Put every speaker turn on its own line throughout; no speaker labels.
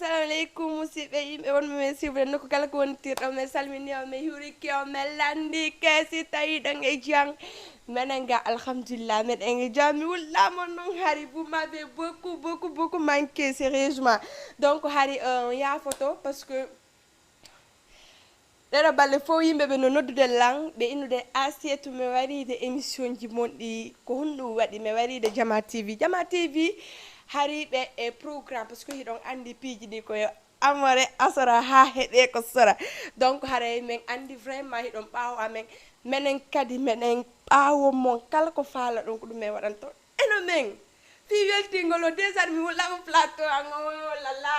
assalamu aleykum musidɓe yimɓe wonɓe men suivre nokku kala ko wontirɗo men salmini o men huriki o men landike si tawi ɗon e jang menen ga alhamdulillah meɗen e jam mi wullama noon hari bumaɓe beaucoup manqué sérieusement donc hari yafoto parce que ɗeɗo balle fof yimɓeɓe no noddude lan ɓe innude assiette mi waride émission ji monɗi ko hunɗum waɗi mi waride Jama TV hariɓe e programme parce que hiɗon andi piiji ɗi koyo amore asora ha heeɓe ko sora donc haray min andi vraiment hiɗon ɓaawo amen menen kadi meɗen ɓaawo mon kala ko faala ɗon ko ɗum min waɗanto eno men fi weltingol o déjà mi wullama plateau lala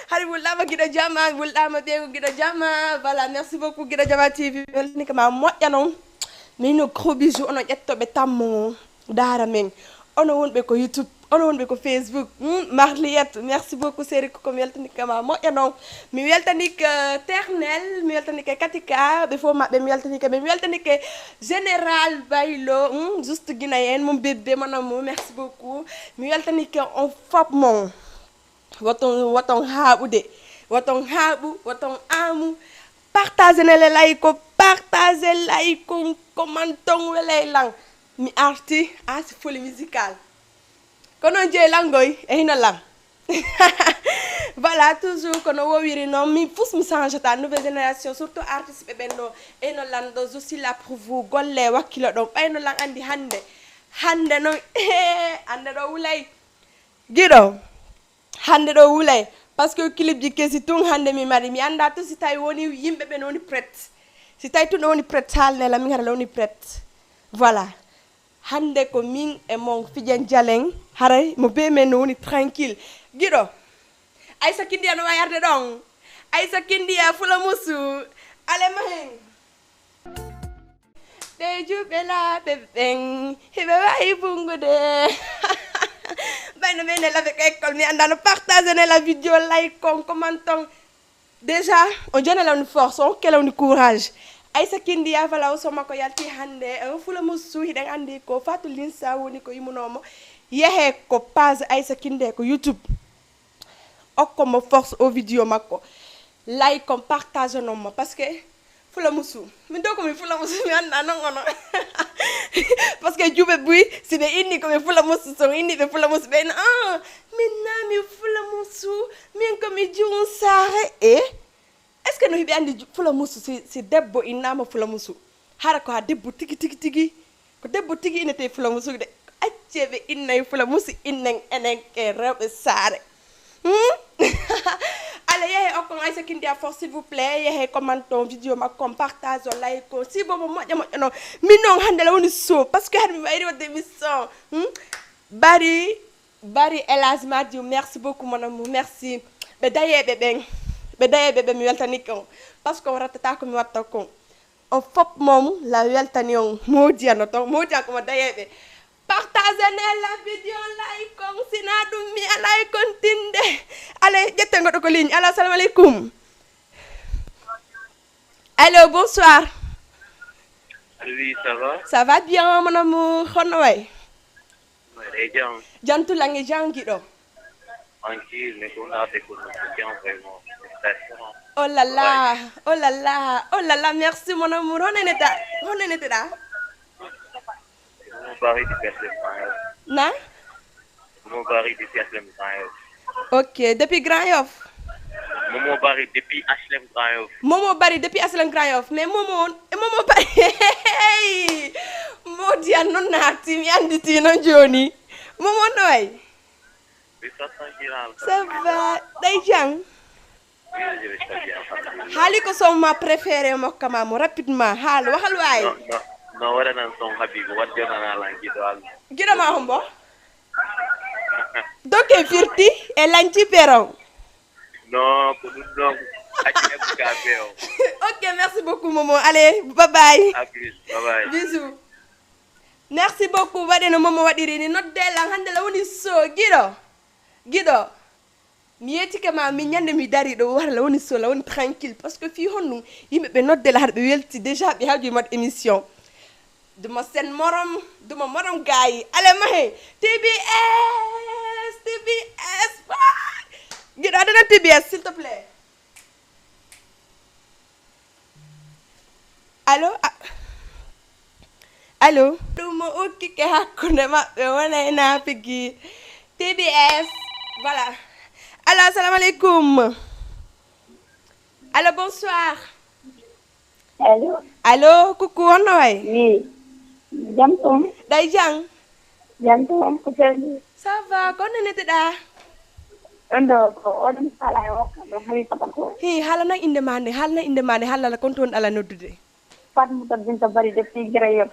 hari wullama guiɗo Jama mi wullama ɓeego guiɗo Jama voilà merci beaucoup guiɗo Jama TV weltini ko ma moƴƴa noon mino gros bisou onon ƴettoɓe tammo daara men ono wonɓe ko YouTube ono wonɓe ko Facebook Marliette merci beaucoup séri koko mi weltani kama moƴƴa noon mi weltanike Ternel mi weltanike Katika ɓe fof maɓɓe mi weltanike ɓe mi weltanike Général Baylo juste Guinay en mon bébé mon amour merci beaucoup mi weltanike on fop mon woton haaɓude woton haaɓu woton aamu partage nele lay ko partage lay ko commenton welay lang mi arti asi folie musicale kono jeey langoy e hino lang voilà toujours kono wowiri noon mi fus mi change ta nouvelle génération surtout artiste ɓe ɓenno eno lando je suis là pour vous golle wakkilo ɗon ɓayno lang andi hande noon hande ɗo wulay giɗo hande ɗo wulay par ce que clip ji kesi tun hande mi mari mi anda to si tawi woni yimɓeɓe no woni prête si tawi tun ɗo woni prête halnela min hara woni prête voilà hande ko min e mon fijen jalen haray mo be men no woni tranquille giɗo Aïssa Kindia no wayarde ɗon Aïssa Kindia fula musu alema hen ɗe juɓe laaɓe ɓen heɓe wawi bungude bayno men elave ko école mi anda no partage ne la vidéo like on commenton déjà on jona lawni force on kelawni courage Aïssa Kindia fala o soma ko yalti hande fula musu hiɗen andi ko Fatou Linsa woni ko yumunomo yehe ko page Aïssa Kindia ko YouTube okkomo force au vidéo makko like on partage nomo parce que fula musu min do ko mi fula musu mi anda non ono parce que juɓe buy si ɓe inni komi fula musu so inni ɓe fula musu ɓen min nami fula musu min komi jun saare est ce que no hiɓe andi fula musu si debbo innama fula musu hara ko ha debbo tigi ko debbo tigi innete fula musu de acce ɓe innayi fula musu innen enen e rewɓe saare allez yehe okkon Aïssa Kindia force s'il vous plaît yehe commenton vidéo makko partage o like o si bobo moƴƴa noon min noon hande la woni so par ce que hade mi wayri wadde émission bari Elage Madiou merci beaucoup mon amour merci ɓe dayeɓe ɓen mi weltanike on par ce que on rattata komi watta kon on fop mom la weltani on modiano ton modian komo dayeɓe partage la vidéo like on sina ɗum mi alay kontinde allez ƴetten goɗɗo ko ligne allo assalamu aleykum allo bonsoir
oui ça va
ça va bien mon amour honno way
e jam
jantulange jangiɗo
tranquille mais ko naate ko bien vraiment
oh là là oh là là oh là là merci mon amour honeneteɗa
mon mari depuis HLM
na
mon mari depuis HLM Grand Yoff
ok depuis Grand Yoff
Momo Bari depuis HLM Grand Yoff
Momo Bari depuis HLM Grand Yoff mais Momo Bari modian non naati mi anditi noon joni Momo no way ça va ɗay jang haali ko son ma préféré mokkamamo rapidement haal waxal waay
no waɗanan son Habibu wadjonana lan giɗo Allah
giɗoma hombo doke firti e lanci peron
non ko ɗum ɗon accine bugaɓe o
ok merci beaucoup Momo allez bye bye
à plus bye bye
bisous merci beaucoup waɗi no Momo waɗiri ni nodde lan hande la woni so giɗo mi yettike ma min ñande mi dari ɗo wara la woni so la woni tranquille parce que fi honɗum yimɓe ɓe nodde la haɗa ɓe welti déjà ɓe haaji mat émission duma sen morom duma morom gayi ale mahe TBS Giɗo aɗa natti TBS s'il te plaît. Allo allo ɗum mo ukkike hakkunde maɓɓe wonay naafigi TBS voilà. Allo assalamu aleykum. Allo bonsoir.
Allô?
Allo coucou honno way?
Oui. Jam toon?
ɗay jang?
Jam toon ko selli?
Ça va ko neneteɗa?
Ɗon ɗo ko oɗon haala e hokka ɗo hawi Fatato.
hi haalana inde ma nde haalana inde ma nde haalala kon toon ala noddude.
Fatmouta Binta Bari depuis Guirayof.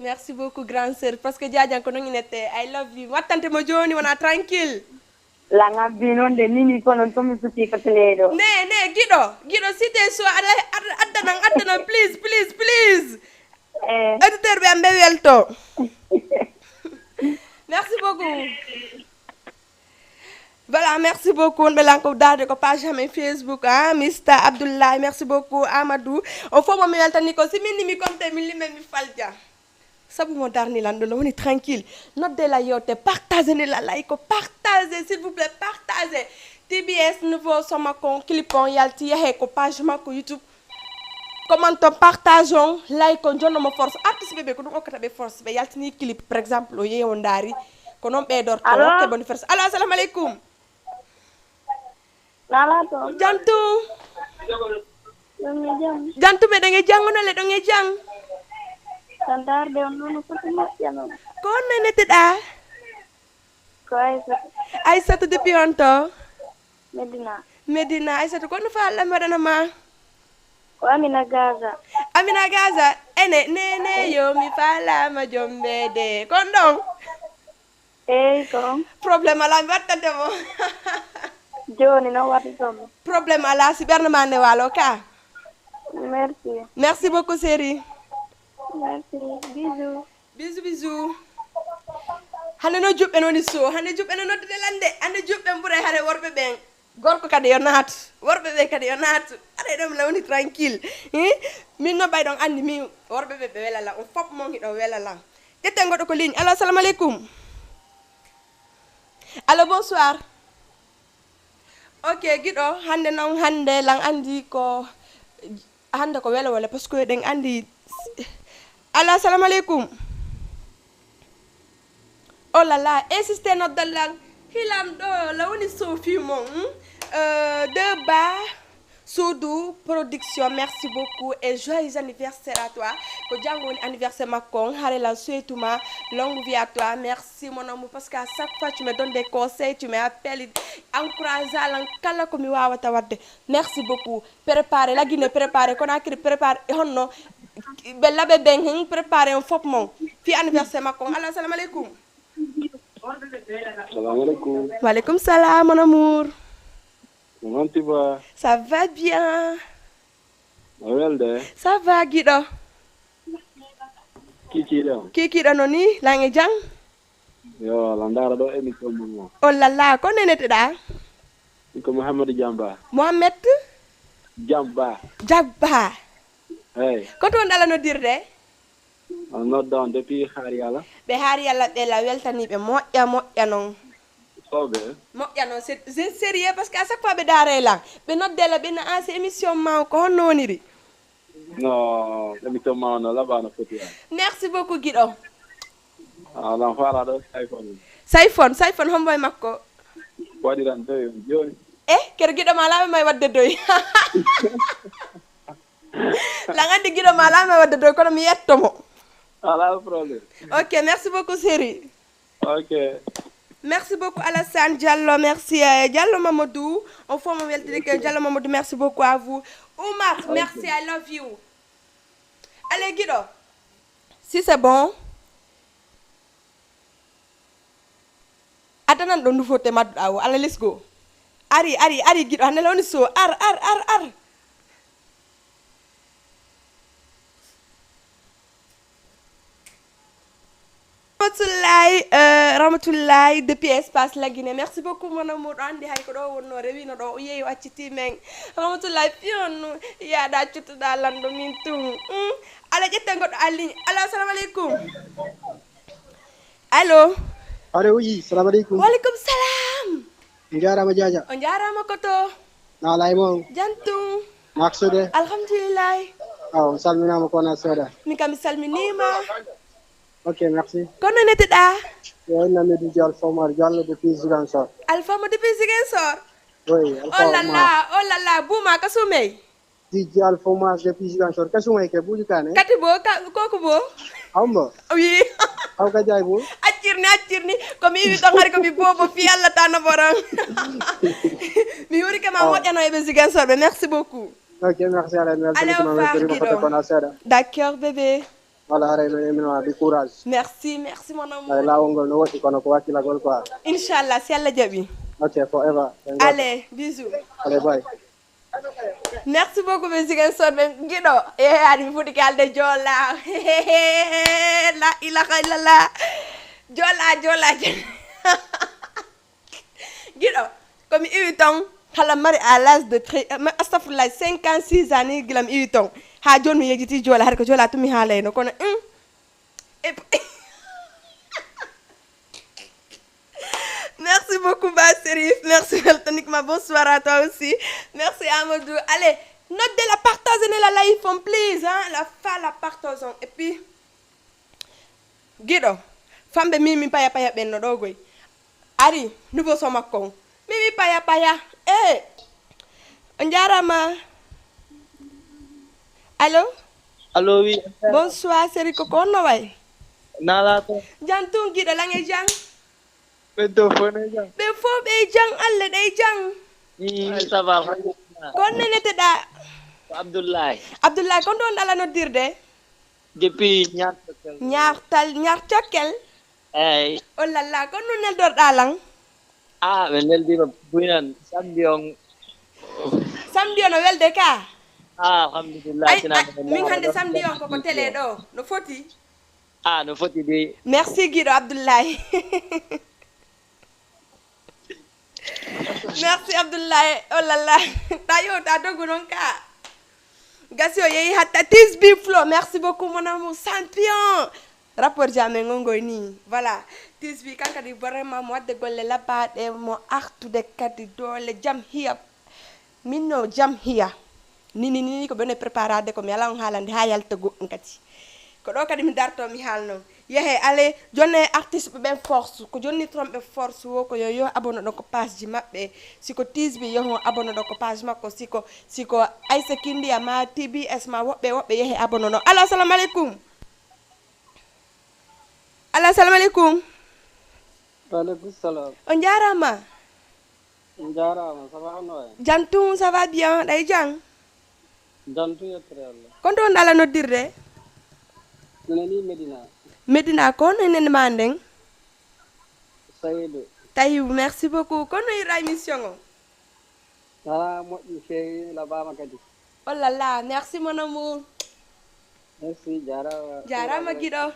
Merci beaucoup grande sœur parce que jajan ko non inete I love you wattante mo joni wona tranquille.
La ngabbi noon de nini ko non tomi suti ko teleɗo.
Ne giɗo cité so addanan please. Auditeur ɓe amɓe welto. Merci beaucoup. Voilà, merci beaucoup. On va encore darder ko page à Facebook, hein, Mr. Abdoulaye, merci beaucoup, Amadou. On faut me mettre ni ko si mi compte mi falja. Sabu mo darni lando on est tranquille. Note de la yote, partagez la like, partagez s'il vous plaît, partagez. TBS nouveau sama kon clipon yalti yahe ko page ma ko YouTube. Commentons, partageons, like-on, jonno force. Artiste bébé ko dum okata be force be yalti ni clip par exemple o yeyo ndari ko non be dor ko ke bon force. Allo assalamu alaikum.
Nala to.
Jantu.
Ɗon e jam.
Jantu ɓe ɗon e jangono le ɗon e jang.
Sandarde on noon foti moƴƴano.
Ko on neneteɗa?
Ko Aissata.
Aissata depuis on to?
Medina.
Aissata ko no fa Allah waɗanama?
Ko Amina Gaza.
Amina Gaza ene nene yo mi falama jombede kon ɗon?
Eyi ko.
Probléme ala mi wattante mo.
Joni no waɗi toon.
Probléme ala si ɓerde ma nde walo ka. Merci beaucoup chérie.
Merci.
Bisous. Hande no juɓɓe noni so hande juɓɓe no noddude lande hande juɓɓe ɓuuray hade worɓe ɓen gorko kadi yo naatu worɓe ɓe kadi yo naatu aɗa ɗum lawni tranquille min no ɓay ɗon andi min worɓe ɓe ɓe welala on fop mo hiɗo welala ƴetten goɗɗo ko ligne allo assalamu aleykum. Allo bonsoir. Ok giɗo hande noon hande lan andi ko hande ko welo wala par ce que ɗen andi. Allo assalamu aleykum. Oh là là, insistez notre de langue. Hilam do la woni Sophie mon. De bas Soudou production, merci beaucoup et joyeux anniversaire à toi. Ko jango anniversaire makon, harela souhaituma longue vie à toi. Merci mon amour parce qu'à chaque fois tu me donnes des conseils, tu m'appelles, encourage lan kala ko mi wawata wadde. Merci beaucoup. Préparez la Guinée préparez Conakry préparez honno bella be ben hin préparez un fop mon. Fi anniversaire makon. Allah salam alaikum.
Salam alaikum.
Walaikum salam mon amour.
Comment tu vas?
Ça va bien.
Welde.
Ça va Guido. Kikiɗo no ni lange jang?
Yo, landara do émission mo.
Oh là là, ko neneteɗa?
Ko Mohamed Jamba.
Mohamed
Jamba.
Hey. Ko ton dala noddirde?
On noddon depuis har yalla.
Be har yalla be la weltani be moƴƴa non. Moƴƴa non c'est sérieux parce que à chaque fois be dare lan be noddela be na ase émission ma ko honno woniri.
Non, émission ma no laba no foti.
Merci beaucoup Guido.
Lan fara do iPhone.
Sayfon homboy makko.
Wadiran doy joni.
Ker Guido mala may wadde doy. La ngandi Guido mala may wadde doy kono mi yettomo.
Ala problème.
OK, merci beaucoup chérie.
OK.
Merci beaucoup Alassane Diallo, merci Diallo Mamadou. On faut me dire que Diallo Mamadou, merci beaucoup à vous. Oumar, merci, I love you. Allez Guido, si c'est bon. Attends, on nous faut te mettre. Allez, let's go. Ari Guido, on est là, on est so. Ar. Ramatoulaye depuis espace la Guinée. Merci beaucoup mon amour. Andi hay ko do wonno rewino do yeyo acciti men. Ramatoulaye pion ya da citu da lando min tum. Ala jette goddo alligne. Allo assalamu alaikum. Allo.
Allo oui, salam alaikum.
Wa alaikum salam.
Jarama Jaja.
On jarama koto.
Na lay mo.
Jantung.
Maksude.
Alhamdulillah.
Oh, salminama kono soda.
Mi kam salminima.
Ok, merci.
Kono neteɗa?
Yo na mi di Jol Fomar Diallo depuis Ziguinchor.
Alpha mo depuis Ziguinchor.
Oui, Alpha.
Oh là là, Bouma kasumey.
Di Jol Fomar depuis Ziguinchor. Kasumay ke buju kane.
Kati bo koku bo.
Ambo.
Oui.
Aw ka jay bu.
Accirni ko mi wi to ngari ko mi bobo fi Allah tan borom. Mi wuri kama moƴƴano e be Ziguinchor be. Merci beaucoup.
Ok, merci à la
Allez, au revoir, d'accord, bébé.
Voilà, du courage.
Merci mon amour.
Là, on va kono ko wakila gol quoi.
Inch'Allah, si Allah jabi.
Ok, forever.
Allez, bisous.
Allez, bye.
Merci beaucoup, monsieur Genson. Guido, ari mi foti kalde jola. La ilaha illallah. Jola. Guido, comme il temps, hala mari à l'âge de astafurlah 56 années gilam iwiton ha joni mi yejiti jola har ko jola tumi haalayno kono Merci beaucoup Ba Serif, merci Weltonikma, bonsoir à toi aussi. Merci Amadou. Allez, note de la partager la live on please hein, la partageons et puis Guido, fambe mimi paya benno dogoy. Ari, nouveau somakon. Mimi paya. Eh, on jarama. Allô?
Allô, oui.
Bonsoir, c'est Coco, no way.
Nala to.
Jantung Guido lange jang.
Beto fone jang.
Be fo be jang alle day jang.
Ça va.
Kon nenete da. Abdoulaye kon don dala no dirde.
Depuis
ñaar cokkel.
Eh.
Oh là là, kon no nel dor dalang.
Ah, menel di buinan samedi on
welde ka.
Ah, alhamdulillah.
Min hande samedi on ko télé do no foti.
Ah, no foti di.
Merci Guido Abdoulaye. Merci Abdoulaye. Oh là là. Tayo ta dogu non ka. Gasio yeyi hatta tisbi flow. Merci beaucoup mon amour champion. Rapport jamais ngongoy ni. Voilà. Tisbi kanka di vraiment mo de golle la baade mo artu de kadi dole jam hiya. Minno jam hiya. Nini ko bene préparade ko mi ala on halande ha yalta go ngati. Ko do kadi mi darto mi halno. Yehe ale jonne artiste be force ko jonni trompe force wo ko yo abono do ko page ji mabbe siko tisbi yo abono do ko page makko siko Aïssa Kindi ma TBS ma wobbe yehe abono no. Allo assalamu alaikum. Assalamu alaikum.
Walaikum salam.
On jarama.
Ça va no?
Jantung ça va bien day jang.
Jantung ya trella.
Kondo ndala no dirde.
Nani
Medina ko nene mandeng.
Saïdou.
Taïb, merci beaucoup. Kono ira émission.
Ah, moi je fais là-bas makadi.
Oh là là, merci mon amour.
Merci
Jarama Guido.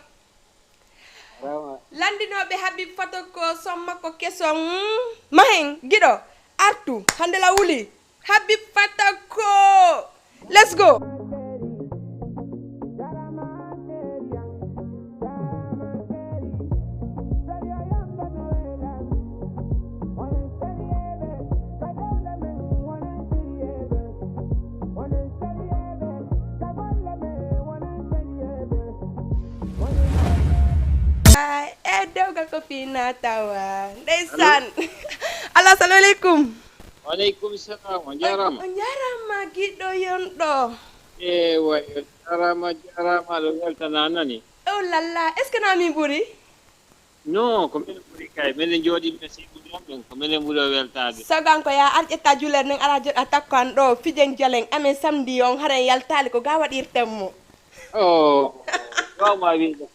Landinoɓe Habib Fato ko somma ko keson mahen Guido artu hande la wuli Habib Fato ko let's go. Dewgal ko fina tawa ndeysaan. Allo assalamu alaikum.
Walaikum salam. Jarama.
Jarama Guido yonɗo.
Way jarama ɗo weltana nani.
Oh là là, est ce que na min ɓuri?
Non, ko minen ɓuri kay. Minen jooɗi ɓe sibuɗon ɗen ko minen ɓuri weltade.
Sagan ko ya ar ƴetta juler nen ara joɗa takkan ɗo fijen jalen amen samedi on haren yaltali ko ga waɗirtenmo.
Oh, wawma wiide.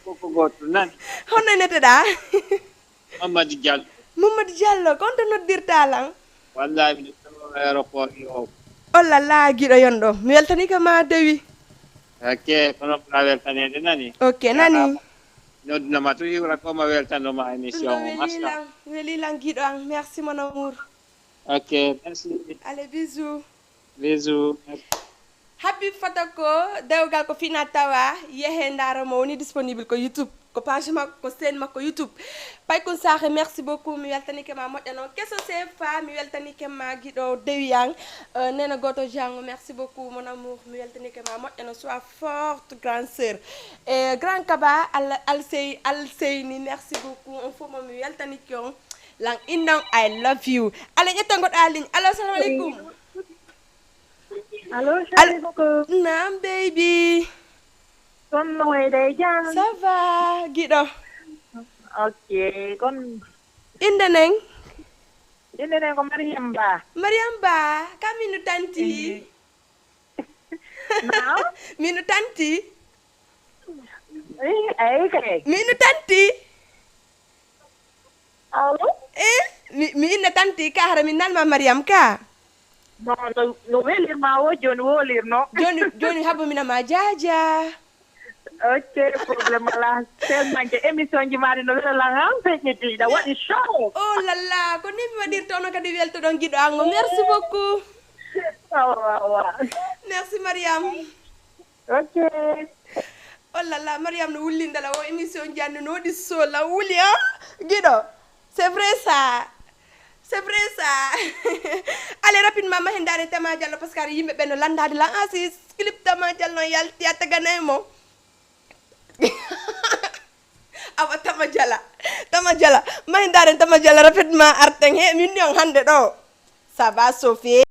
Koko goto nani.
Honno neteɗa?
Mamadou
Diallo konto noddirta lan?
Wallahi mi ɗo aéroport yo.
Oh là là Guiɗo yonɗo mi weltani ka ma dewi.
Ok, kono mbaɗa weltanede nani.
Ok nani.
Noddunoma to hiwra ko ma weltanoma émission o masla.
Welilan Guiɗo an, merci mon amour.
Ok, merci.
Allez bisous.
Bisous.
Habib Fatako dewgal ko fina tawa yehe ndara mo woni disponible ko YouTube ko page makko sen makko YouTube Paykun Sahe merci beaucoup mi weltanike ma moƴƴano keso sefa mi weltanike ma giɗo Dewiyang nena goto jango merci beaucoup mon amour mi weltanike ma moƴƴano sois forte grande sœur et grand Kaba Alseyni merci beaucoup on faut mi weltanike on lang indang I love you ala ƴetta goɗɗa ligne allo assalamu aleykum
allo chérie Coco
naam baby
kon no wayde jam
ça va giɗo
ok kon
inde neng
inde ko Mariam Ba
Mariam Ba ka minu tanti
now
minu tanti
ay kay
minu tanti
allo
mi inne tanti ka hara min nalma Mariam ka
no welirma o joni wolirno
joni habbo minama jaja
ok probléme ala tellement que émission ji maɗi no welela han feƴƴitiɗa waɗi show
oh lalla ko ni mi waɗirtono kadi weltoɗon guiɗo ango merci beaucoup
awa
merci Mariam
ok
oh lalla Mariam no wullindala o émission janni no waɗi sola wuli a guiɗo c'est vrai ça allez rapidement ma hen dare Tama Diallo parce que ara yimɓe ɓe no landade la si clip Tama Diallo no yalti a taganayi mo awa Tama Diallo ma hen dare Tama Diallo rapidement arten he min ni on hande ɗo ça va Sophie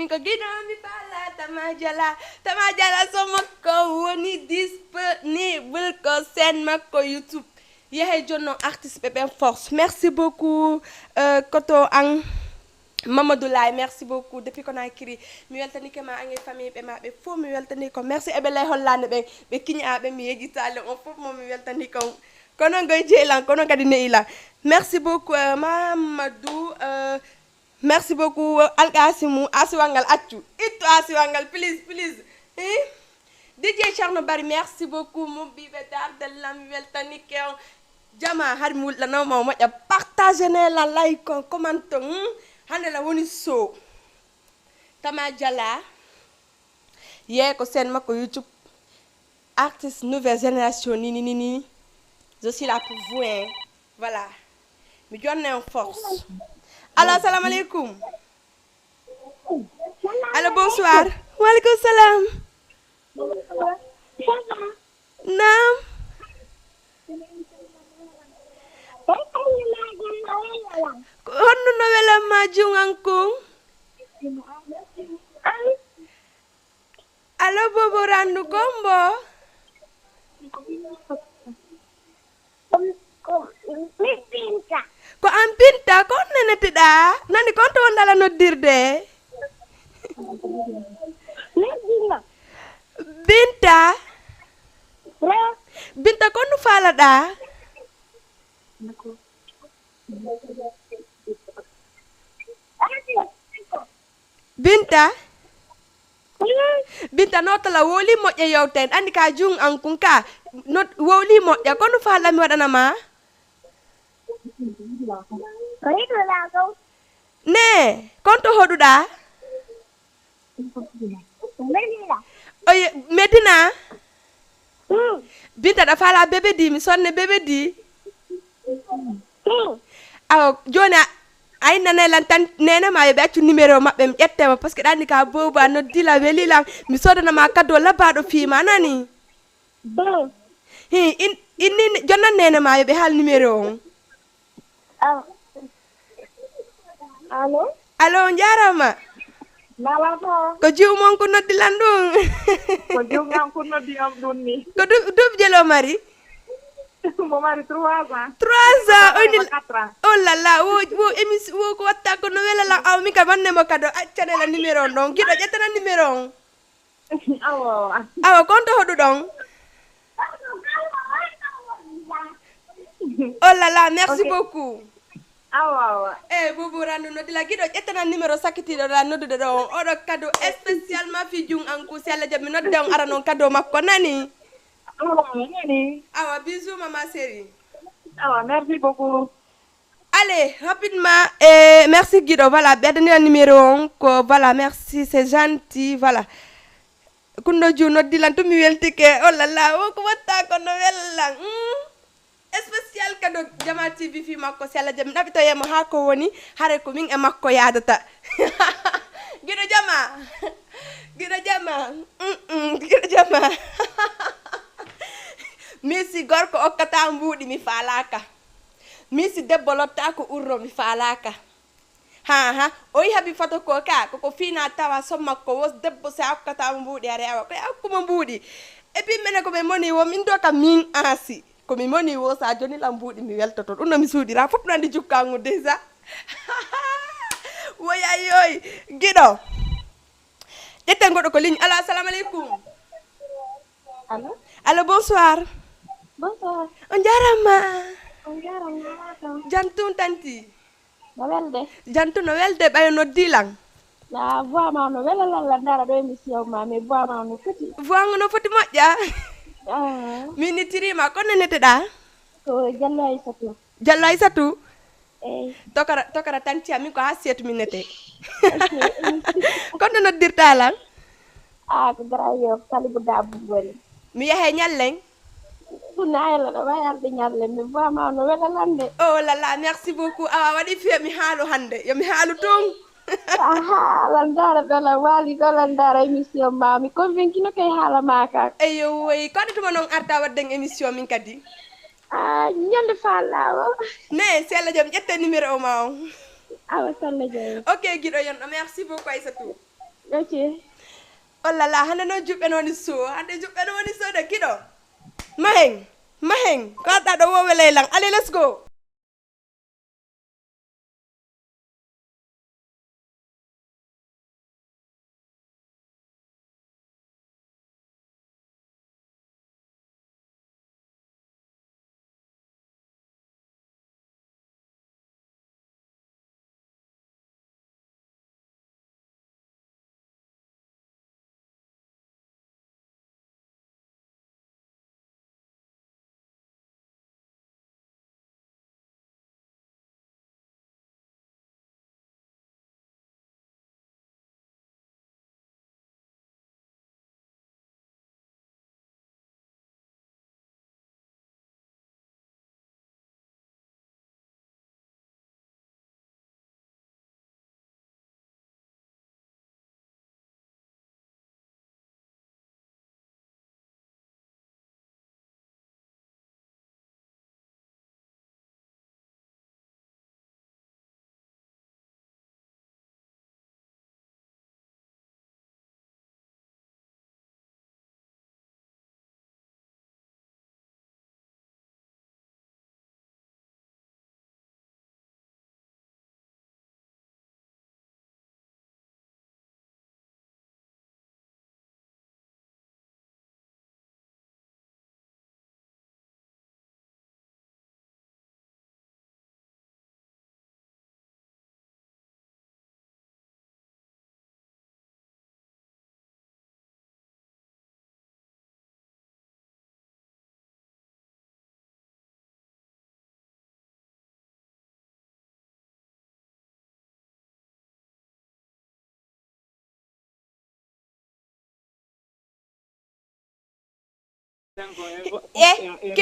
min ko giɗo mi fala tama jala so makko woni disponible ko sen makko YouTube yehe jonno artiste ɓe force merci beaucoup koto an Mamadou Lay merci beaucoup depuis qu'on a écrit mi weltani ke ma ange famille ɓe maɓe fof mi weltani ko merci eɓe lay hollande ɓe kiñaɓe mi yejitale on fof mo mi weltani ko kono goy jeylan kono kadi neyilan merci beaucoup Mamadou merci beaucoup Alkasimu asiwangal accu ittu asiwangal please DJ Charno Bari merci beaucoup mo biɓe dardellam mi weltani ke on jama har mi wulɗanoma moƴƴa partage ne la like on commente hande la woni so tama jala ye ko sen makko YouTube artiste nouvelle génération ni je suis là pour vous hein voilà mi jonne en force allo assalamu alaikum allo bonsoir wa alaikum salam naam honno no welama jungankung allo bobo randu gombo ko an Binta ko nenetiɗa nani kon to wondala noddirde Binta kon no falaɗa Binta notala woli moƴƴa yewten andi ka jung an kun ka not woli moƴƴa kono fala mi waɗanama ne konto hoɗuɗa oye Medina Binta ɗa fala bébé di mi sonne bébé di aw joni ay nanelan tan nenema yoɓe accu numéro maɓɓe mi ƴettema par ce que ɗanni ka boba noddila welilam mi sodanama cadeau labbaɗo fiima nani inni jonnan nenema yoɓe haal numéro on allo jarama ko jiwmon ko noddilan ɗum
ko jiwmon ko noddi am ɗum ni
ko duuɓi jelo mari
mo mari 3 ans
3 ans oni oh là là wo émission wo ko watta ko no welala aw mi ka wanne mo kado accanela numéro on ɗon giɗo ƴettana numéro on awa konto hoɗu ɗon oh là là merci beaucoup
awa
bobo randu noddila giɗo ƴettana numéro sakkitiɗo ɗa noddude ɗo on oɗo cadeau spécialement fi jung an ku si Allah jaɓi nodde on ara noon cadeau makko nani awa bisous maman chérie
awa merci beaucoup
allez rapidement merci Guido voilà ɓeɗanira numéro on ko voilà merci c'est gentil voilà kundo ju noddilan to mi weltike oh là là o ko watta ko no wellan spécial cadeau Jama TV fi makko si Allah jaɓi ɗaɓitoyemo ha ko woni hare ko min e makko yadata Guido Jama misi gorko okkata mbuuɗi mi falaka misi debbo lotta ko urro mi falaka ha o yi haɓi photo ko ka koko fina tawa sommakko wos debbo sa okkata mbuuɗi are awa koye hakkuma mbuuɗi et puis mene koɓe moni wo min do kam min ansi komi moni wo sa joni la mbuuɗi mi weltoto ɗum no mi suuɗira fof nandi jukkangu déjà woyayoy Guiɗo ƴetten goɗo ko ligne allo assalamu aleykum allo bonsoir on jarama jantum tanti
no welde
jantu no welde ɓayo noddilan
la voix ma no wela lalla ndara ɗo émission ma mais voix ma no foti
voix no foti moƴƴa min nitirima ko neneteɗa
ko Diallo Aissatou
Eh.
Tokara tanti amin ko ha 7 minutes. Kono noddirta lan?
Ah, ko darayo tali bu dabu bari.
Mi yahay nyalleng.
Sunayla do wayalde nyalle mi vraiment no wela lande.
Oh là là, merci beaucoup. Ah wadi fi mi halu hande. Yo mi halu ton.
Aha, landara bela wali do landara émission ma mi convaincu no kay hala maka.
Eyo way ko dituma non arta wadden émission min kadi.
Ah, nyande falawo.
Ne, c'est la jom jette numéro ma on.
Awa salla jom.
OK, Guido yon, merci beaucoup Aissatou.
Ok.
Oh là là, hande no juɓɓe noni so, hande juɓɓe no woni so de kiɗo. Maheng, ko arɗa ɗo wowe leylan, allez let's go.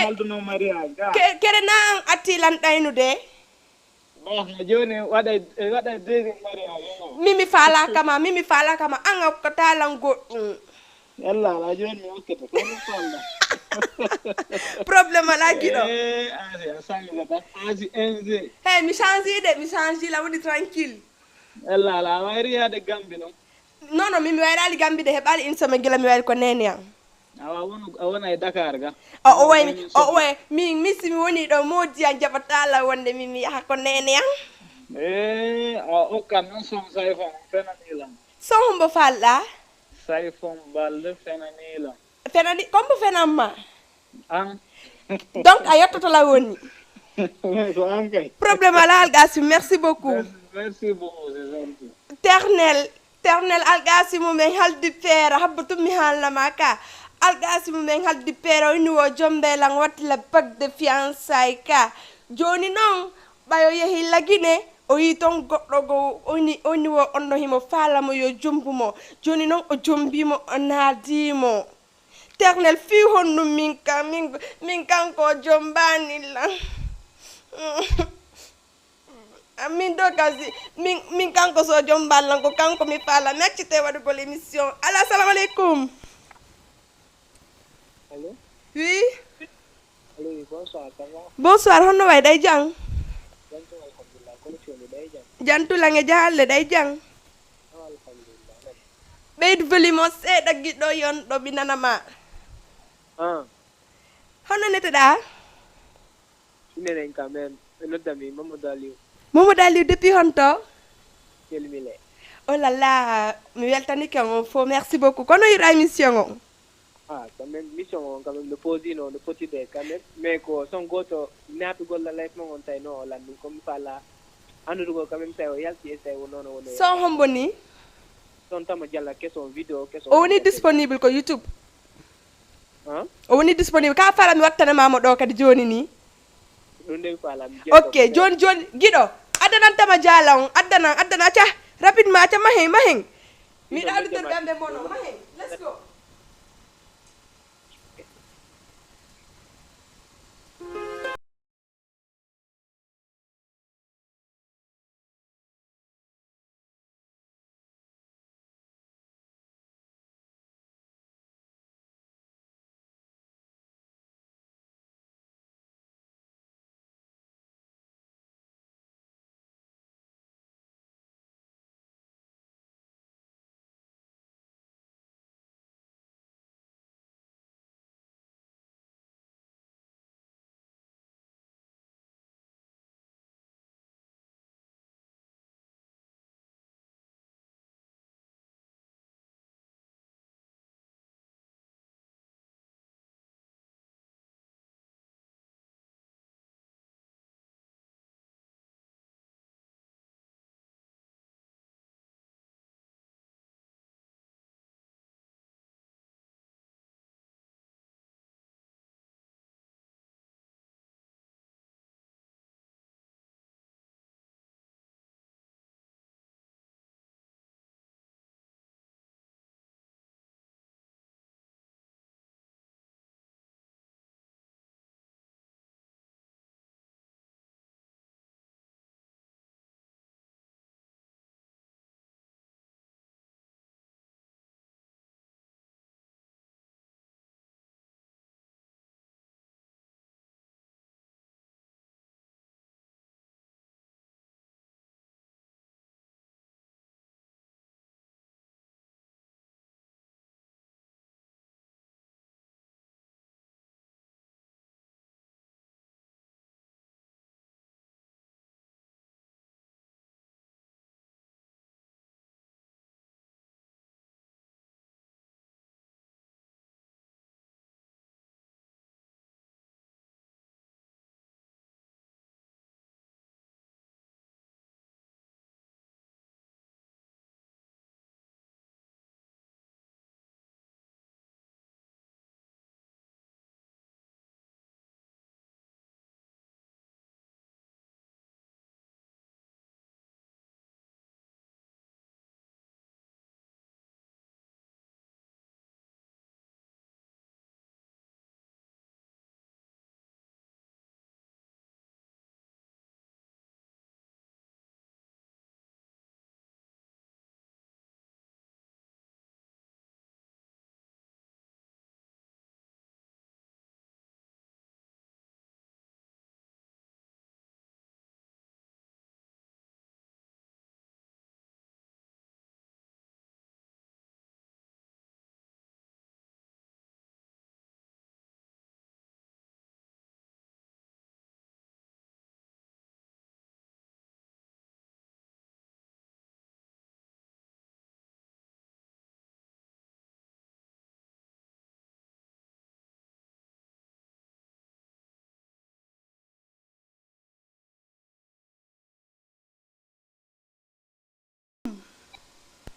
halduno mariage ga
Kere na attilan ɗaynude.
joni waɗa deuxiéme mariage
Mimi fala kama anga ko talan goɗɗum.
yalla ala joni mi hokkete ko ɗum falda
Problème ala giɗo.
asi a sangata asi enze
Hey, mi change la woni tranquille.
yalla ala wayri yaade gambi noon
Non, mimi wayrali gambide heɓali une semaine gila mi wayri ko nene am.
a wona e Dakar ga
O way min misi mi woni ɗo modi an jaɓatala wonde mimi yaha ko nene am.
a okkan noon son sayfon fenanilam
Son humbo falɗa.
sayfon balde fenanilam
Fenani kombo fenanma.
an
Donc a yettotola woni.
ko an kay
Problème ala algasimi, merci beaucoup.
merci beaucoup c'est gentil
Ternel algasimu men haldi peera habbatum mi haalnama ka. Algasimu men haldi peera o inni wo jombelan wattila bague de fiançailles ka. Joni noon ɓayo yehi lagine o yi ton goɗɗo go oni wo onno himo faalamo yo jombumo. Joni noon o jombimo o naadimo. Ternel fi honnum min kanko jombanilla. Min do kasi min kanko so jom ballan ko kanko mi fala mi accite waɗugol émission ala assalamu aleykum.
allo
Oui,
allo bonsoir ça va
bonsoir honno way ɗay jang
jantu alhamdulillah connexion ni day jam
jantulange jahalle ɗay jang
alhamdulillah
ɓeydu volume o seeɗa giɗɗo yonɗo mi nanama. Honno neteɗa?
sinenen quand même noddami Mamadou Aliou
Mamadou Aliou depuis honto?
kelmile
Oh là là, mi weltanike on fo merci beaucoup kono yiɗa émission o?
quand même mission on quand même no posino no potide quand même mais ko son goto natugol la life mon on tay no o lanndum comme fala andudugol quand même tawi o yalti e tawi noon woni
Son hombo ni?
son tama jalla question vidéo question
O woni disponible ko YouTube?
o
O woni disponible ka fala mi wattanamamo ɗo kadi joni ni?
ɗum nde fala
Ok, joni giɗo addanantama jaala on addana acca rapidement acca maheng miɗa auditeur gambe mono maheng let's go.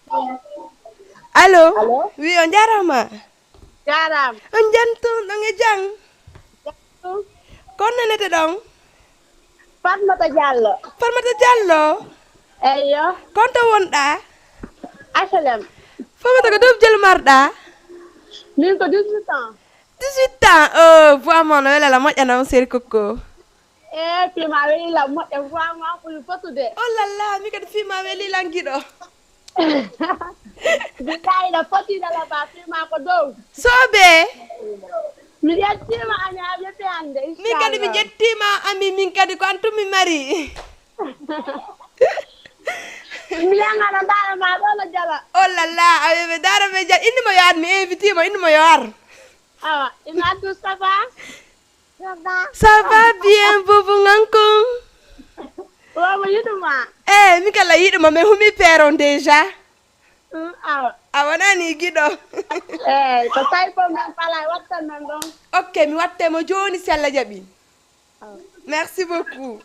Allo?
Allo?
Oui, on jarama.
Jaram.
On jantu nge jang. Kon nenete dong.
Fatmata Diallo.
Farmata Diallo.
Eyo.
Konto wonɗa?
HLM.
Farmata ko dum jël marɗa?
Min ko 18 ans.
18 ans. Oh, voix mon wala la moƴƴanam séri kokko.
Puis ma weli la moƴƴa vraiment pour le photo de.
Oh là là, mi kadi fima weli langiɗo.
Billahi la photo de la ba fima ko dow.
Soɓe.
Mi yettima ami a yetti hande
Min kadi mi ƴettima ami min kadi ko antum mi mari.
Mi yangana dara ma ɗo no jala.
Oh là là, aweɓe dara ɓe jal indi mo yo ar mi invité mo indi mo yo ar.
Awa, ina tout ça va?
Ça va bien, bobo ngankung.
Omo yiduma.
Eh, mi kala yiɗuma mais humi peron déjà.
Awa.
A wonani giɗo.
Ko tawi ko min pala wattan men ɗon.
Ok, mi wattemo joni si Allah jaɓi. Merci beaucoup.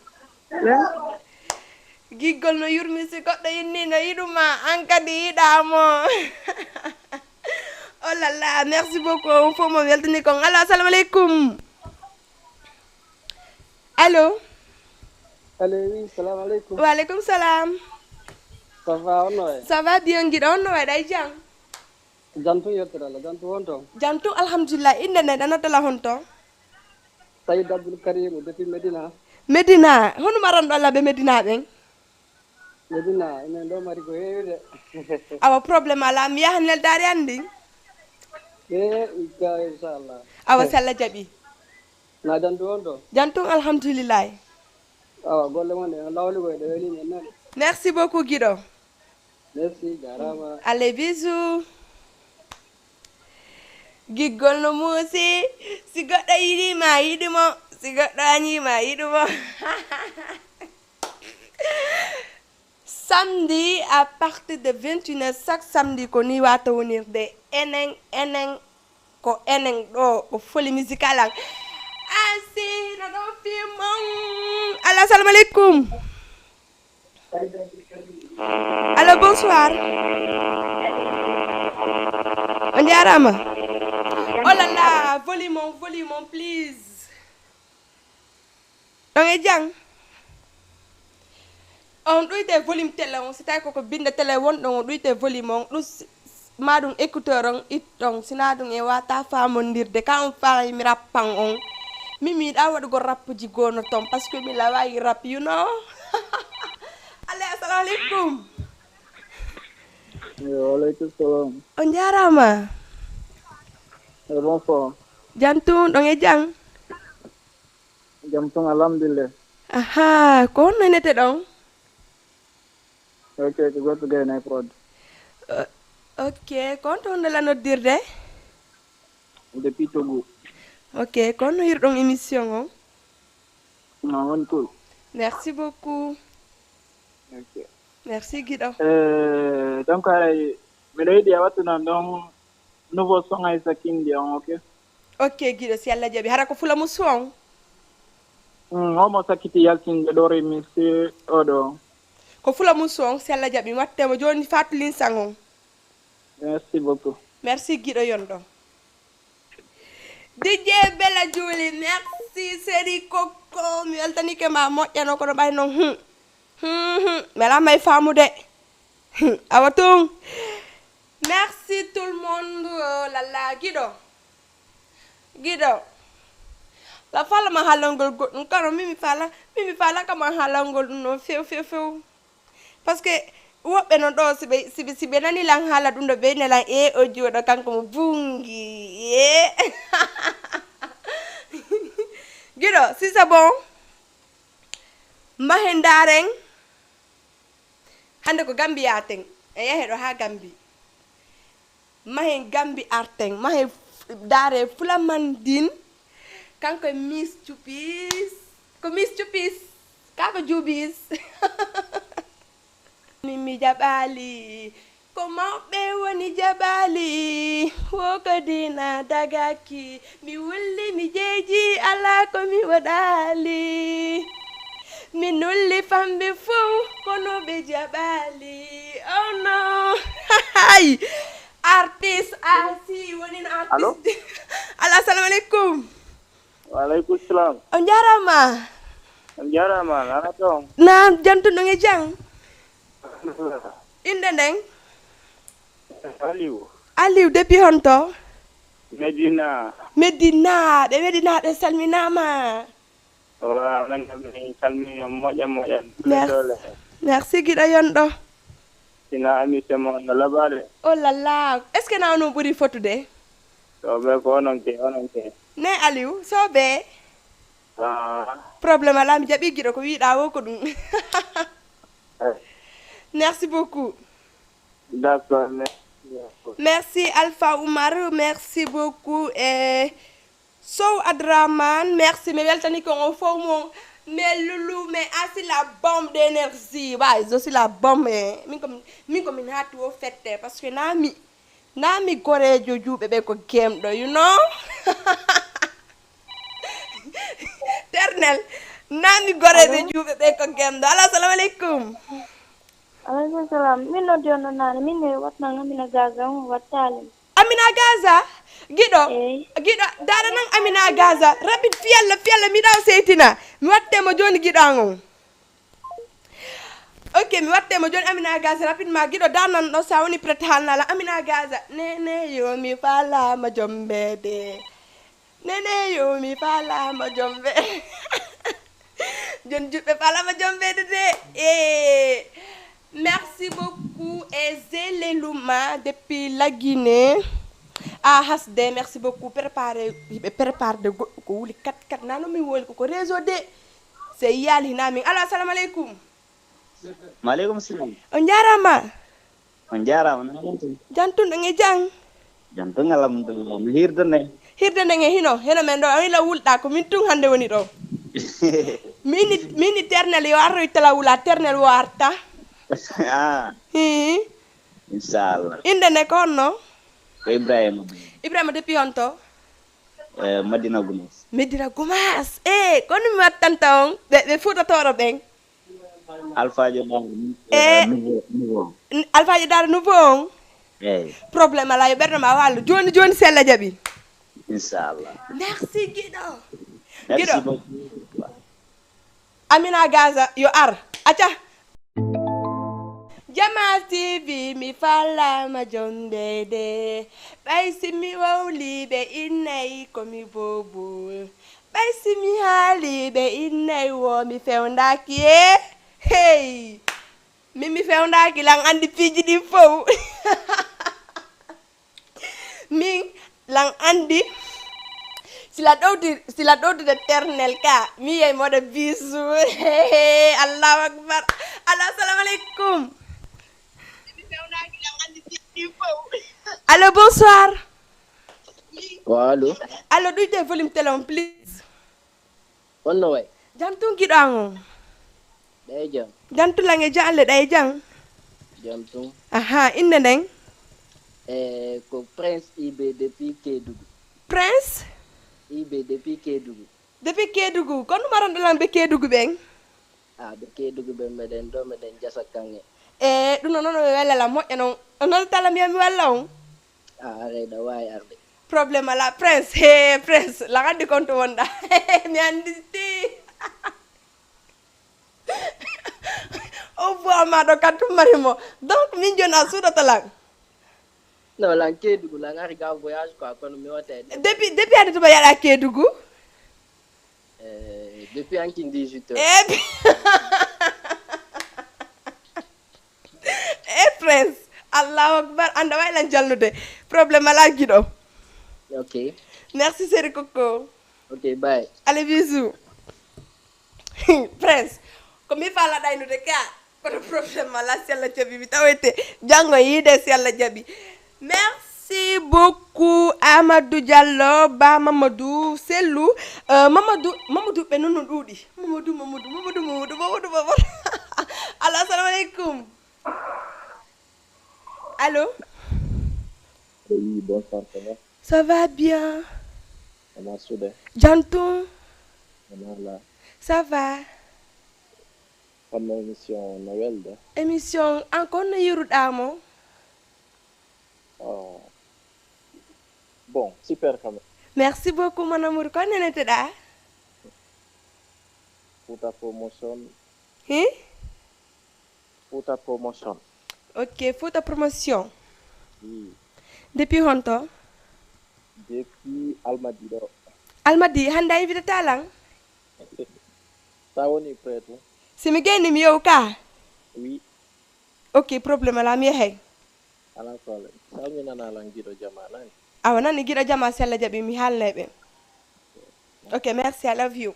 Giggol no yurmi si goɗɗo inni no yiɗuma an kadi yiɗamo. Oh là là, merci beaucoup. On faut mo weltani kon. Allo, assalamu alaikum. Allo?
Allo, oui, salam alaikum.
Wa alaikum salam.
Ça va, on est?
Ça va bien, giɗo on no waɗa jang?
Jantu yettirala, jantu wonto.
Jantu alhamdulillah, inde ne ɗanotala honto?
Saïd Abdoul Karim depuis Medina.
Medina, hono maran ɗo Allah ɓe Medina ɓen?
Medina, enen ɗo mari ko heewi de.
Awa probléme ala, mi yahan neldari andi?
Igga inchallah.
Awa si Allah jaɓi.
Na jantu wonto?
Jantu alhamdulillah.
Awa, golle mon ɗe, lawli koye ɗe weli men nani.
Merci beaucoup giɗo.
Merci, jarama.
Allez, bisous. Giggol no muusi, si goɗɗo yiɗima yiɗimo, si goɗɗo añima yiɗumo. Samedi à partir de 21h chaque samedi ko ni wata wonirde enen ko enen ɗo ko folie musicale an. Asina ɗo fimon. Allo, assalamu alaikum. Allo, bonsoir. On jarama. Oh là là, volume, please. On est jang. On ɗuyte volume télé on, c'est-à-dire ko binde télé wonɗon on ɗuyte volume on, ɗum maɗum écouteur on itton, sina ɗum e wata famondirde, ka on fayi mi rappan on. Mimi ɗa waɗugo rappuji gono ton, parce que mi lawayi rap, you know. Allez, assalamu alaikum.
Wa alaikum salam.
On jarama.
Bonsoir.
Jantung ɗon e jang.
Jam ton alhamdulillah.
Aha, ko honno nete ɗon?
Ok, ko goto gayna prod.
Ok, ko honto honno la noddirde?
Depuis Togo.
Ok, ko honno hirɗon émission on?
Non, on cool.
Merci beaucoup.
Ok.
Merci giɗo.
Donc, miɗo yiɗi a wattunan ɗon nouveau song ay sakindi on, ok?
Ok giɗo si Allah jaɓi, hara ko fulamu son?
Omo sakkiti yaltinde ɗo remise oɗo.
Ko fulamu son si Allah jaɓi, mi wattemo joni fatulin sang on.
Merci beaucoup.
Merci giɗo yonɗo. DJ Bella Julie, merci Séri Coco, mi weltanike ma moƴƴano kono ɓay noon mela may famude awa tun. Merci tout le monde. Oh là là, giɗo la fala ma halangol goɗɗum kano mimi fala kama halangol ɗum no few parce que woɓɓe non ɗo siɓe nani lan haala ɗum ɗo ɓe nelan o jooɗo kanko mo bungi giɗo si c'est bon mahe ndaren hande ko Gambi yaten e yahe ɗo ha Gambi mahe Gambi arten mahe dare Fulamandin kanko Miss Chupis kako Jubis mi jaɓali ko mawɓe woni jaɓali wokadina dagaki mi wulli mi jeeji ala ko mi waɗali mi nulli famɓe fof kono ɓe jaɓali oh no Ay artiste asi wonin artiste.
Allo?
Ala assalamualaikum.
Waalaikumsalam.
On jarama.
On jarama ana ton.
Na jantu no nge jang. Inde ndeng. Aliou depuis honto.
Medina.
Medina de salminama.
Ora nan mi salmi moƴƴa.
Merci giɗa yonɗo.
Sina ami semo no labade.
Oh là là, est-ce que na no ɓuri fotude?
So be ko onon ke.
Ne Aliou, soɓe probléme ala mi jaɓi giɗo ko wiɗa wo ko ɗum. Merci beaucoup.
D'accord.
Merci Alpha Oumar, merci beaucoup. Et Sow Adraman, merci. Mais weltani ko on faut mon mais Loulou, mais c'est la bombe d'énergie. Ouais, je suis la bombe. Min comme min hatu au fait parce que nami gore joju bébé ko game do, you know? Ternel, nami gore joju bébé ko game do. Assalamu alaikum.
Alaikum salam. Min no diono nane min ne watna ngamina gaga watale.
Amina Gaza giɗo dara nan Amina Gaza rapide fiyalla mi ɗaw seytina mi wattemo joni giɗango ok mi wattemo joni Amina Gaza rapidement giɗo danan ɗo sa woni prête halnala Amina Gaza nene yo mi falama jombede nene yo mi falama jombe joni juɓɓe falama jombede de merci beaucoup Zélé Louma depuis la Guinée. Hasde, merci beaucoup. Prépare de ko wuli 4 nano mi wol ko réseau de c'est yali nami. Allo assalamu alaikum.
Maaleykum salam.
On jarama.
On jarama.
Jantun nge jang.
Jantun alhamdulillah. Mi hirdane
nge hino men do la wulda ko min tun hande woni do. Mini ternel yo arro itala wula ternel warta.
Inshallah.
Inde ne konno?
Ibrahima
depuis honto?
Medina
Gounass. Kono mi wattanta on be futatoro ben.
Alphajo
Dara nouveau. Problème ala yo berno ma wallu joni sella jabi.
Inshallah.
Merci Guido.
Merci beaucoup.
Amina Gaza yo ar. Acha. Jama TV mi fala ma jonde de bay si mi wawli be innay ko mi bobo bay si mi hali be innay wo mi fewndaki hey mi fewndaki lang andi piji di fow min lang andi sila dodi de ternel ka mi yey moda bisu hey Allahu akbar. Assalamu alaikum. Allô, bonsoir.
Allô.
Allô, do the volume telon, please.
On the way.
Jantung kidango.
Day jang.
Jantu lange jalle day jang.
Jantung.
Aha, inde ndeng.
Ko Prince IB depuis Kédougou.
Prince
IB depuis Kédougou.
Depuis Kédougou. Kon maran dalang be Kédougou beng.
Be Kédougou be meden jasa kange.
Ɗum noon wella la moƴƴa noon onon tala mbiyami walla on
reyda wawi arde
probléme ala prince prince la gaddi konto wonɗa mi anditi o bois maɗo kattumarimo donc min joni a suuɗata lan
non lan Kédougou lan ari ga voyage quoi kono mi wotede
depuis ade tuba yaɗa Kédougou
depuis ankin 18 heures
Prince Allahu akbar anda way lan jalnude problème ala giɗo.
Ok.
Merci Seri Coco.
Ok, bye.
Allez, bisous. Prince ko mi fala ɗaynude ka kono problème ala si Allah jaɓi mi tawete janngo yiide si Allah jaɓi. Merci beaucoup Amadou Diallo ba Mamadou Sellou Mamadou ɓe nonu ɗuuɗi Mamadou Allah assalamu alaikum. Allô?
Oui, bonsoir, ça va?
Ça va bien.
On a soudé.
Janton?
On a là.
Ça va.
On a émission Noël, là.
Émission, encore ne yuruɗamo?
Oh. Bon, super quand même.
Merci beaucoup mon amour. Ko neneteda?
Futa promotion.
Hein?
Futa promotion.
OK, photo promotion.
Oui.
Depuis honto?
Depuis Almadi do.
Almadi hande invité talang?
Ça on est prêt tout?
Si mi geni mi yow ka?
Oui.
OK, problème la mi heg.
Ala problème. Salmina na lang gido jamana.
Awa nani giɗo jama sella jaɓi mi haalneɓe. OK, merci, I love you.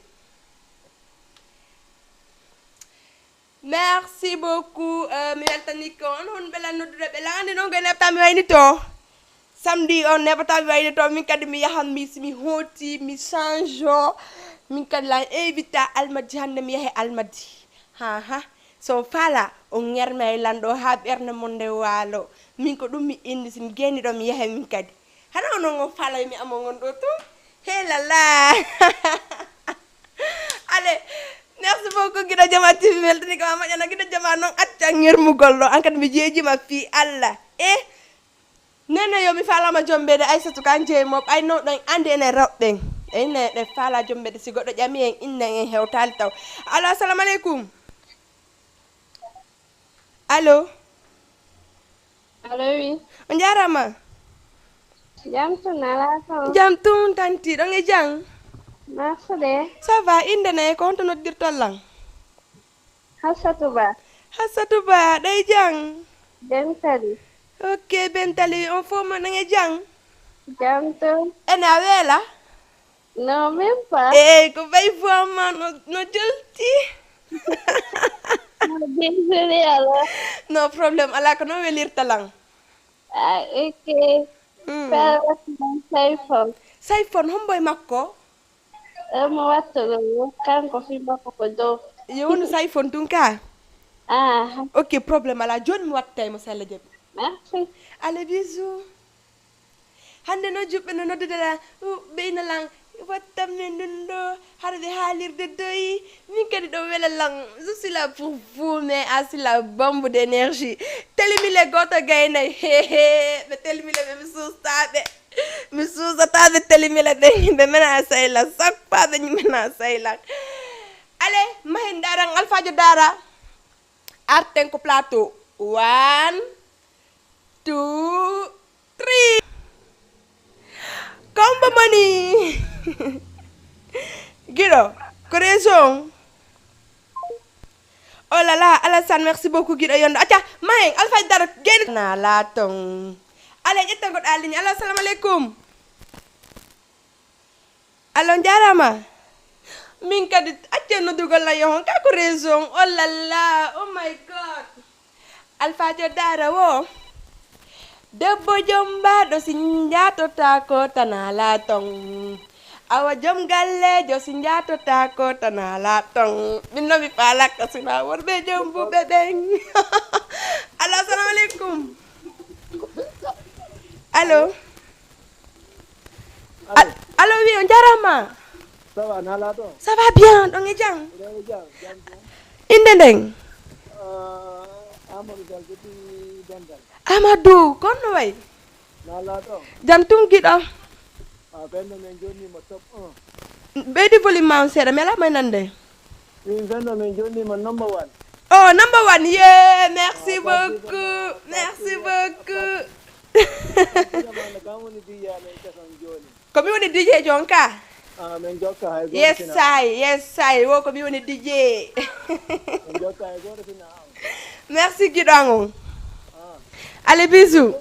Merci beaucoup. Mi weltani ko on ɓe lannoduɗo ɓe landi noon goy neɓta mi wayni to samedi on neɓata mi wayni to min kadi mi yahan mi simi hooti mi change o min kadi la invita Almadi hande mi yahe Almadi ha so fala on ŋerma e lanɗo ha ɓerde mon nde waalo min ko ɗum mi indi simi geni ɗo mi yahe min kadi hana onon on fala mi amo gon ɗo to helala allez merci beaucoup Guido Jama TV weltani ko moƴƴana Guido Jama noon acca ŋermugol ɗo an kadi mi jeejima fi Allah nene yo mi falama jombede Aissatou kan jeeymoɓe ayno ɗon andi enen rewɓeɓen ene ɗe faala jombede si goɗɗo ƴami en inne en hewtali taw allo assalamu aleykum allo
Allo, oui.
on jarama
Jam tun ala ko.
jam tun tanti ɗon e jang
Merci de.
ça va inde nayi ko honto noddirtol lan
Hassatu Ba.
Hassatou Ba ɗay jang
Bentali.
OK Bentali on fo mo ɗon e jang
Jam tun.
ene a weela
Non, même pas.
ko ɓay foma no jolti
Désolé alors.
no problème ala ko no welirta lan
Ah, ok. Fala mon téléphone.
sayfon homboye makko
Mo wattugo kanko fi makko ko dow.
yo wonu sayfon tun ka
Ah,
OK problème ala joni mi wattaymo sella jaɓi
merci.
allez bisous hande no juɓɓe no noddudela ɓeyna lan wattam men ɗum ɗo haɗa haalirde doyi min kadi ɗo wela lan je suis là pour vous mais asi la bombe d'énergie telimile goto gaynay hehe ɓe telimile ɓe mi suusataɓe telimile ɓe yimɓe mena sayla chaque fois ɓe mena saylan allez mahen daran alphajo dara arten ko plateau 1 2 3 Combo money. Guido, coraison. Oh là là, Alassane, merci beaucoup Guido yondo. Acha, mahen, alpha dara gen na la tong. Allez, jetta god aligne. Allo, assalamu alaikum. Allo, jarama. Min kadi acce no dugal la yon ka ko raison. Oh là là, oh my god. Alpha dara wo. Debbo jomba ɗo si njatota ko tanala tong awa jom gallejo si njatota ko tanala tong min no mi falaka sina worɓe jom buɓe ɓen allo assalamu aleykum allo allo wi on jarama
Ça va nala to?
ça va bien ɗon e jang inde nden
Amadou Dal depuis Bendal.
Amadou konno way
Nala to?
jam tum giɗo
Benno men joni mo top 1.
ɓeydi volume ma on seeɗa mi ala may nande
Min benno men joni mo number 1.
Oh, number 1, yeah, merci beaucoup, merci beaucoup. Komi woni DJ jonka?
Men jokka hay goto.
Yes, I, wo komi woni DJ.
Men jokka hay goto fina.
Merci Guidango. Allez, bisous.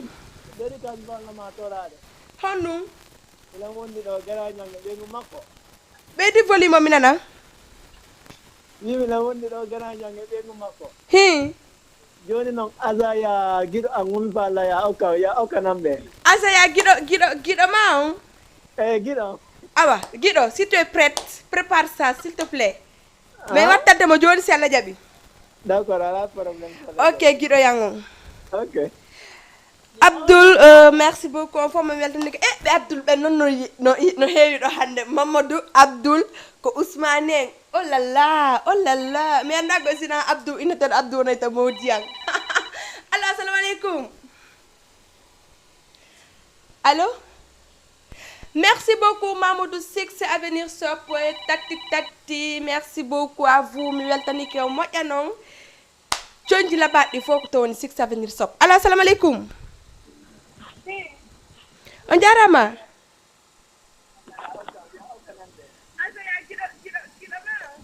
Dédicace balla ma torade.
Honum.
Ila wondi do gara nyanga be makko.
Ɓeydi volume mi nana.
Yimi la wondi do gara nyanga be makko. Joni non azaya gido angum balla ya oka nambe.
Azaya gido ma.
Gido.
Awa, Guido, si tu es prête, prépare ça, s'il te plaît. Mais wattante mo joni si Allah jaɓi.
D'accord, ala problème.
OK, Guido yango.
OK.
Abdoul, merci beaucoup. On faut me weltani ko ɓe Abdoul ɓe noon no heewi ɗo hannde. Mamadou Abdoul ko Ousmane en. Oh là là, mi annda ko sina Abdou inneteɗo Abdou wonay to mawdiyang. Allo, assalamu aleykum. Allô? Merci beaucoup Mamadou Six Avenir Sop tati tati merci beaucoup à vous mi weltani ke moƴƴanon conji labaɗɗi fof ko to woni Six Avenir Sop. Allo assalamu aleykum. On jarama.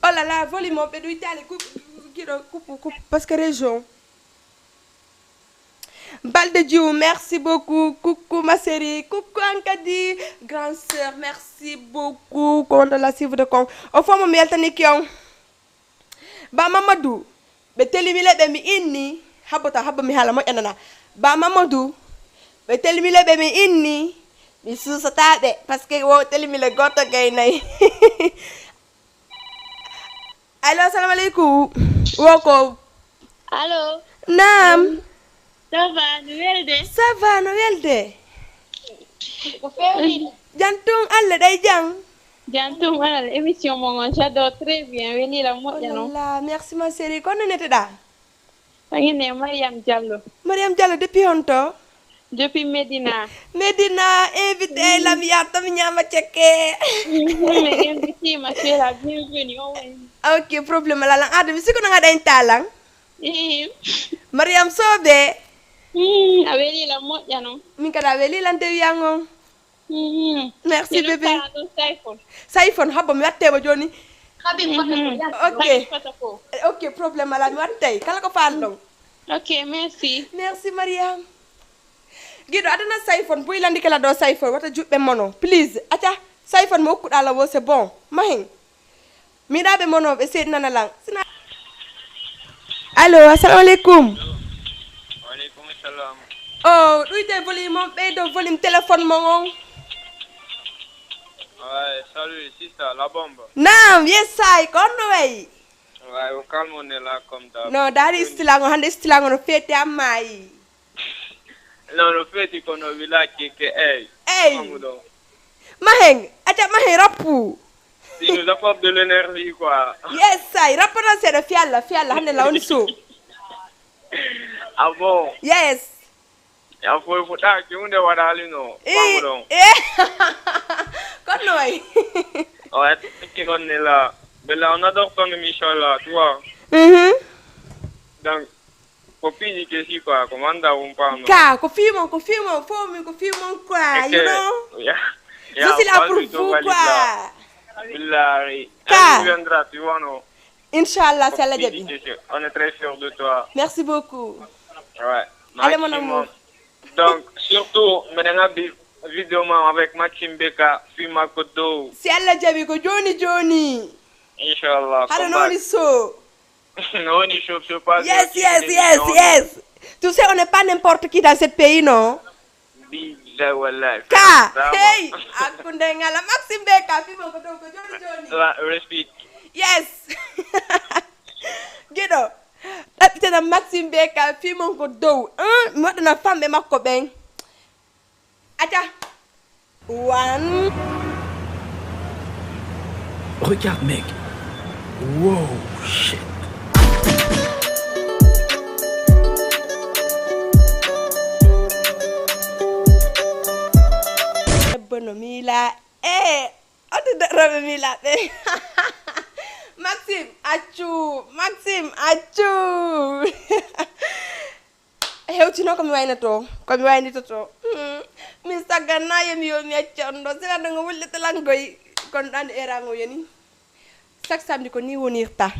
Oh là là, volume on ɓeɗo itali coupe parce que région. Balde Diouf, merci beaucoup. Coucou ma série. Coucou Ankadi. Grande sœur, merci beaucoup. Contre la suivre de con. Au fond, mon mieltani kion. Ba Mamadou. Be telimile be mi inni. Habota haba mi hala mo enana. Ba Mamadou. Be telimile be mi inni. Mi susataɓe. Parce que wo telimile goto gaynay. Allo, assalamu alaikum. Woko.
Allo.
Naam.
Ça va, no welde?
Ça va, no welde? Jantung alle day jang.
Jantung alle émission mo ngon j'adore très bien. Weli la moƴƴano.
Voilà, merci ma chérie. Kono neteɗa?
Tangine Mariam Diallo.
Mariam Diallo depuis honto?
Depuis Medina.
Medina, invité la miata mi nyama chekke.
Invité ma chérie, bienvenue.
Ok, problème la lang adam siko nga dañ talang. Mariam Sobe.
Aweli la moƴƴano.
Min kada weli lante wiyango. Merci bébé. Saifon habo mi wattema joni. Ok, problème ala mi wattay. Kala ko fandong.
Ok, merci.
Merci Mariam. Gido adana Saifon buy landi kala do Saifon wata jubbe mono. Please, acha Saifon mo kuɗa la wo c'est bon. Mahin. Mi dabe mono be sedna na lang. Allo, assalamu alaikum.
Salam.
Oh, uyte volume on ɓeydo volume téléphone mo on.
Ouais, salut, sister, la bombe.
Naam, yes I, kono way.
Ouais, au calme on est là comme d'hab.
No, dari istilango, hande istilango no fete amai.
Non, le fait est qu'on a vu là qui est
Hey. Maheng, acha maheng rapu.
Il nous apporte de l'énergie quoi.
Yes I, rapu na sere fialla, hande la on so.
Ah bon?
Yes.
Ya foi futa ki unde wadali no.
Kono way.
Ouais, qui on est là. Mais là on adore ton émission là, tu vois. Donc copine qui si quoi, commande un pas non.
Ka, confirme, quoi, you know. Je suis là pour vous quoi.
Billahi.
Ka.
Tu viendras, tu vois non.
Inch'Allah, c'est la jabi.
On est très fiers de toi.
Merci beaucoup.
Ouais.
Allez mon amour.
Donc, surtout, maintenant, vidéo avec Maxime Beka, Fima Kodo.
Si Allah jabi ko Johnny.
Inch'Allah.
How no ni so.
No ni so, je pas.
Yes. Tu sais, on n'est pas n'importe qui dans ce pays, non?
Bija wallah.
Ka. Hey. Akunde ngala Maxime Beka, Fima Kodo ko Johnny.
Respect.
Yes. Gido. Ɗaɓɓitana Maxime Beka fimon ko dow mi waɗana famɓe makko ɓen aca 1.
Regarde mec. Wow, shit.
Bono mila oto roɓe mila ɓe Maxime accu hewtino komi waynito to mi saggannayo mi yo mi accanɗo sina ɗo ngo wullitalangoy kono ɗande erango yani chaque samedi ko ni wonirta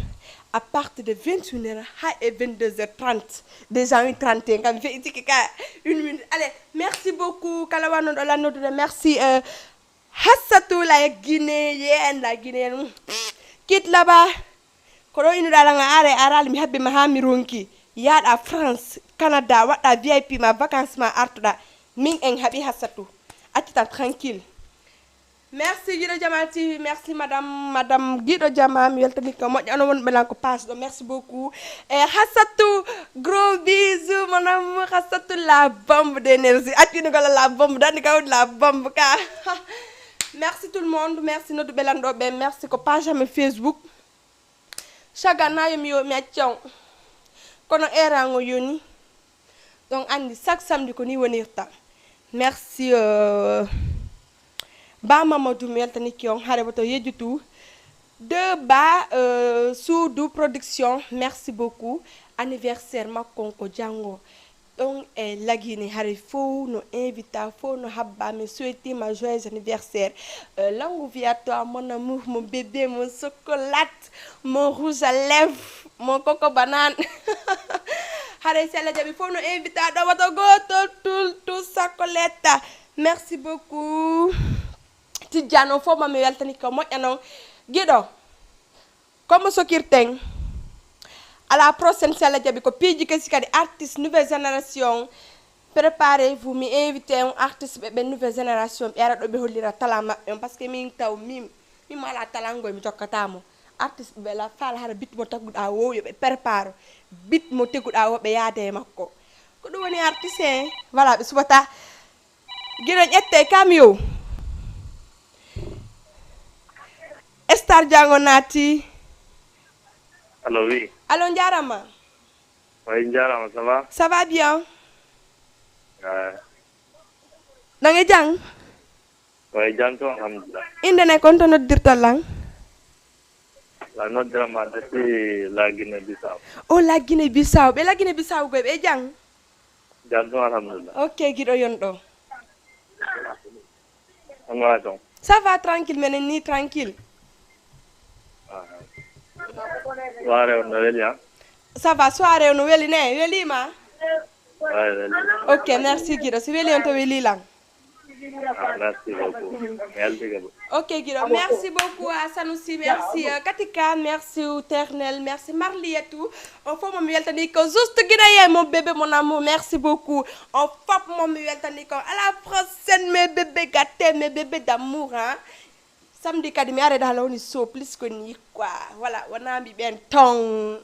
à partir de 21h et 22h30 déjà 1h30 kam feitiki ka 1 minute allez merci beaucoup kala wanoɗo la noddude merci Hassatou la Guinéenne kit là-bas ko ɗo inuɗa langa are arali mi habbi ma ha mi ronki yaɗa France Canada waɗa VIP ma vacances ma artuɗa min en haɓi Hassatou accitan tranquille. Merci Guido Jama TV, merci madame Guido Jama, mi weltani ko moƴƴano won belan ko passe do, merci beaucoup. Et Hassatou, gros bisous mon amour, Hassatou la bombe d'énergie. Attinu ko la bombe, dani ka la bombe ka. Merci tout le monde, merci notre belando be, merci ko page am Facebook. Chagana yo mi accion. Kono erango yoni. Donc andi chaque samedi ko ni wonirta. merci ba Mamadou mi weltani kion hare boto yejutu de ba Soudou production merci beaucoup anniversaire makonko jango donc lagini hare fo no invita fo no habba me souhaiter ma joyeux anniversaire langue vie à toi mon amour mon bébé mon chocolat mon rouge à lèvres mon coco banane hare sella jabi fo no invita do wato goto tout chocolate merci beaucoup Tidjano fo ma mi weltani ko moƴƴano giɗo comme sokirten à la prochaine sella jabi ko piiji kasi kadi artiste nouvelle génération préparez-vous mi invité un artiste ɓe nouvelle génération ɓe ara ɗo ɓe hollira talent maɓɓe parce que min taw min ala talent ngoy mi jokkatamo artiste ɓe la faala hara bit mo tagguɗa wo yo ɓe prépare bit mo teguɗa wo ɓe yaade e makko ko ɗum woni artiste en voilà ɓe subata giɗo ƴette kam yo Star Jango naati.
Allô, oui.
Allô, Ndiarama.
Oui, Ndiarama, ça va?
Ça va bien.
Ouais.
Nanga jang?
Oui, janto, alhamdulillah.
Inde ne konto noddirta lang?
La noddirama depuis la Guinée-Bissau.
Oh, la Guinée-Bissau. Be la Guinée-Bissau goy be jang?
Janto, alhamdulillah.
Ok, gido yondo.
Ango
ça va tranquille, mais ni tranquille.
Soirée on weli hein?
Ça va, soirée on weli ne, weli ma?
Ouais, weli.
Ok, merci Guido. Si weli on te weli lang.
Merci beaucoup. Merci beaucoup.
Ok Guido, merci beaucoup à Sanoussi, merci Katika, merci Ternel, merci Marlietou. On fait mon mieltanico, juste Guido, mon bébé, mon amour, merci beaucoup. On fait mon mieltanico. À la prochaine, mes bébés gâtés, mes bébés d'amour, hein. Samedi, quand je suis dans l'eau, plus que ni quoi. Voilà, on a mis bien ton.